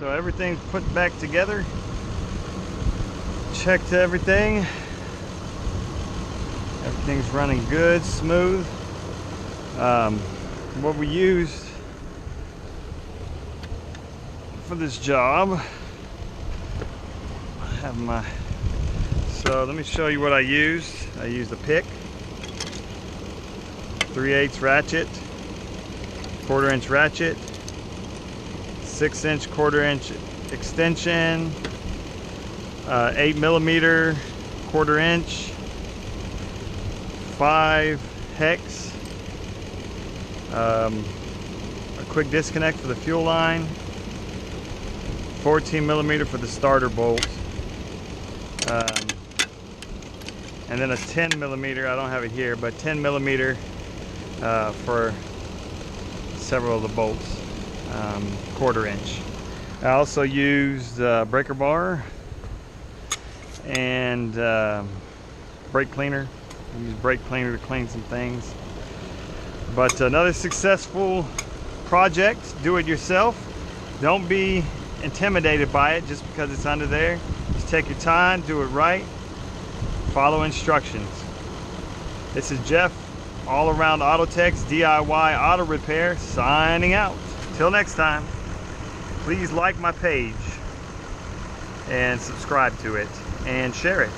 So everything's put back together. Checked everything. Everything's running good, smooth. What we used for this job, I have my, so let me show you what I used. I used a pick, 3/8 ratchet, 1/4 inch ratchet, 6-inch 1/4 inch extension, 8mm 1/4 inch, 5 hex, a quick disconnect for the fuel line, 14mm for the starter bolt, and then a 10mm, I don't have it here, but 10mm for several of the bolts, 1/4 inch. I also used breaker bar and brake cleaner. I used brake cleaner to clean some things. But another successful project. Do it yourself. Don't be intimidated by it just because it's under there. Just take your time, do it right, follow instructions. This is Jeff, All Around Auto Techs DIY Auto Repair, signing out. Till next time, please like my page and subscribe to it and share it.